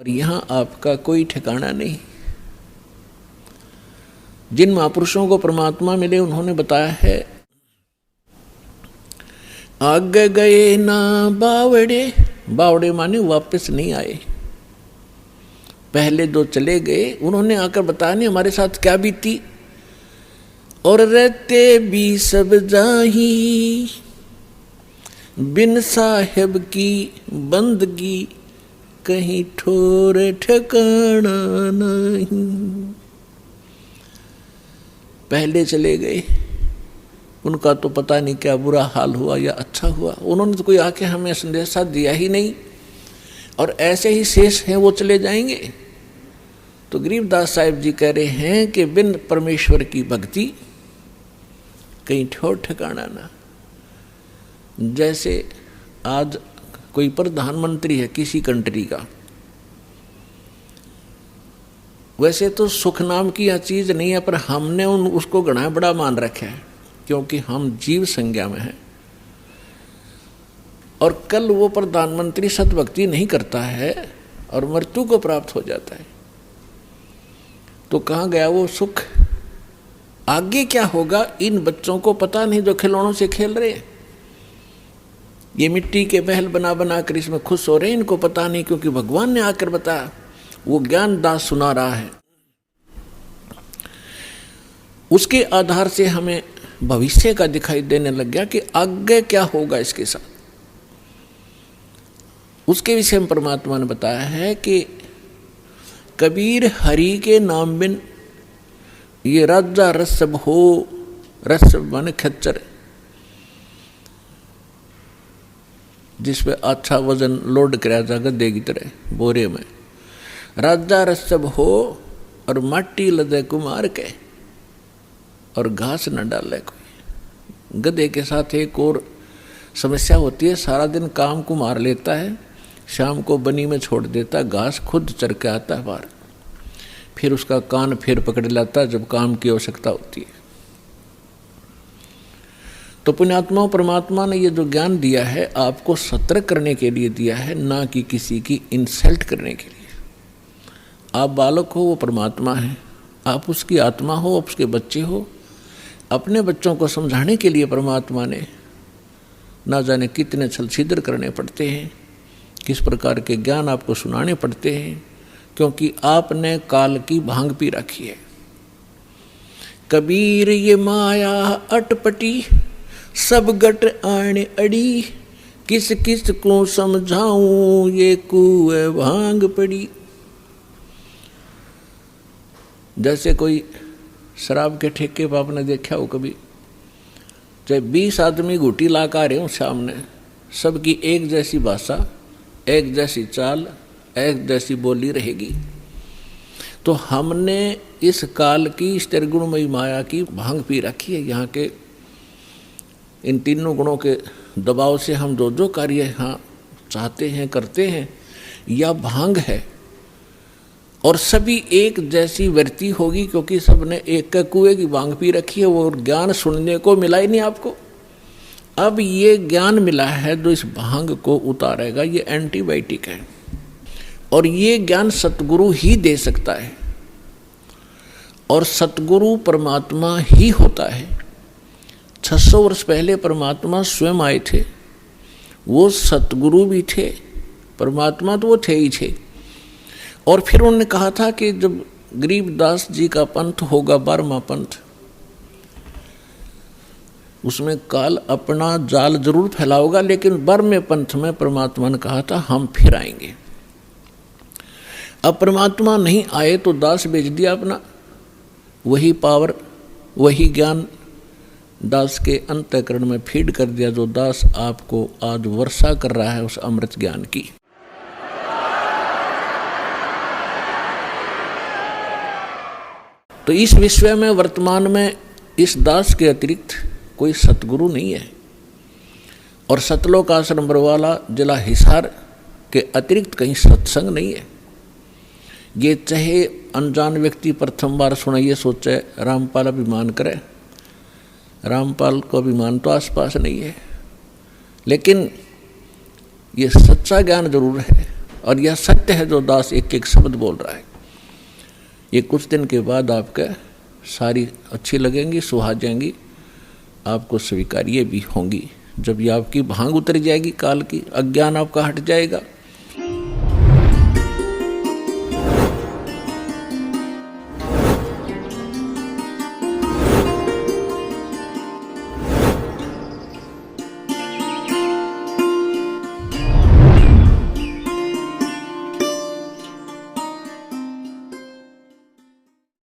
और यहाँ आपका कोई ठिकाना नहीं। जिन महापुरुषों को परमात्मा मिले उन्होंने बताया है, आगे गए ना बावड़े, बावड़े माने वापस नहीं आए। पहले जो चले गए उन्होंने आकर बताया नहीं हमारे साथ क्या बीती। और रहते भी सब जाही, बिन साहेब की बंदगी कहीं ठोर ठिकाना नहीं। पहले चले गए, उनका तो पता नहीं क्या बुरा हाल हुआ या अच्छा हुआ, उन्होंने तो कोई आके हमें संदेशा दिया ही नहीं, और ऐसे ही शेष हैं वो चले जाएंगे। तो गरीबदास साहिब जी कह रहे हैं कि बिन परमेश्वर की भक्ति कहीं ठोर ठिकाना ना। जैसे आज कोई प्रधानमंत्री है किसी कंट्री का, वैसे तो सुख नाम की यह चीज नहीं है, पर हमने उसको घना बड़ा मान रखा है क्योंकि हम जीव संज्ञा में हैं। और कल वो प्रधानमंत्री सतभक्ति नहीं करता है और मृत्यु को प्राप्त हो जाता है, तो कहाँ गया वो सुख? आगे क्या होगा इन बच्चों को पता नहीं जो खिलौनों से खेल रहे हैं। ये मिट्टी के महल बना बना कर इसमें खुश हो रहे हैं, इनको पता नहीं, क्योंकि भगवान ने आकर बताया। वो ज्ञान दास सुना रहा है, उसके आधार से हमें भविष्य का दिखाई देने लग गया कि आगे क्या होगा इसके साथ। उसके विषय में परमात्मा ने बताया है कि कबीर हरि के नाम बिन ये राजा रसब हो, रसब माने खच्चर, जिसपे अच्छा वजन लोड कराया जाएगा गद्दे की तरह बोरे में। राजा रसब हो और माटी लदे कुमार के, और घास न डाले कोई। गधे के साथ एक और समस्या होती है, सारा दिन काम को मार लेता है, शाम को बनी में छोड़ देता, घास खुद चर के आता है बाहर, फिर उसका कान फिर पकड़ लाता जब काम की आवश्यकता होती है। तो पुण्यात्माओं, परमात्मा ने ये जो ज्ञान दिया है आपको सतर्क करने के लिए दिया है, ना कि किसी की इंसल्ट करने के लिए। आप बालक हो, वो परमात्मा है, आप उसकी आत्मा हो, आप उसके बच्चे हो। अपने बच्चों को समझाने के लिए परमात्मा ने ना जाने कितने छल छिद्र करने पड़ते हैं, किस प्रकार के ज्ञान आपको सुनाने पड़ते हैं, क्योंकि आपने काल की भांग पी रखी है। कबीर ये माया अटपटी, सब गट आने अड़ी, किस किस को समझाऊं ये कुए भांग पड़ी। जैसे कोई शराब के ठेके पर आपने देखा हो कभी, चाहे 20 आदमी घूटी ला कर आ रहे हो सामने, सबकी एक जैसी भाषा, एक जैसी चाल, एक जैसी बोली रहेगी। तो हमने इस काल की इस त्रिगुणमयी माया की भांग पी रखी है। यहाँ के इन तीनों गुणों के दबाव से हम जो जो कार्य यहाँ चाहते हैं करते हैं, यह भांग है। और सभी एक जैसी वृत्ति होगी, क्योंकि सबने एक कुएं की भांग पी रखी है। वो ज्ञान सुनने को मिला ही नहीं आपको। अब ये ज्ञान मिला है जो इस भांग को उतारेगा, ये एंटीबायोटिक है, और ये ज्ञान सतगुरु ही दे सकता है। और सतगुरु परमात्मा ही होता है। 600 वर्ष पहले परमात्मा स्वयं आए थे, वो सतगुरु भी थे, परमात्मा तो वो थे ही थे। और फिर उन्होंने कहा था कि जब गरीबदास जी का पंथ होगा 12वां पंथ, उसमें काल अपना जाल जरूर फैलाओगा, लेकिन 12वें पंथ में परमात्मा ने कहा था हम फिर आएंगे। अब परमात्मा नहीं आए तो दास भेज दिया अपना, वही पावर वही ज्ञान दास के अंतःकरण में फीड कर दिया, जो दास आपको आज वर्षा कर रहा है उस अमृत ज्ञान की। तो इस विश्व में वर्तमान में इस दास के अतिरिक्त कोई सतगुरु नहीं है। और सतलोक आश्रम बरवाला जिला हिसार के अतिरिक्त कहीं सत्संग नहीं है। ये चाहे अनजान व्यक्ति प्रथम बार सुनाइए सोचे रामपाल अभिमान करे, रामपाल को अभिमान तो आसपास नहीं है, लेकिन ये सच्चा ज्ञान जरूर है। और यह सत्य है जो दास एक एक शब्द बोल रहा है। ये कुछ दिन के बाद आपके सारी अच्छी लगेंगी, सुहा जाएंगी, आपको स्वीकार्य भी होंगी। जब ये आपकी भांग उतर जाएगी काल की, अज्ञान आपका हट जाएगा,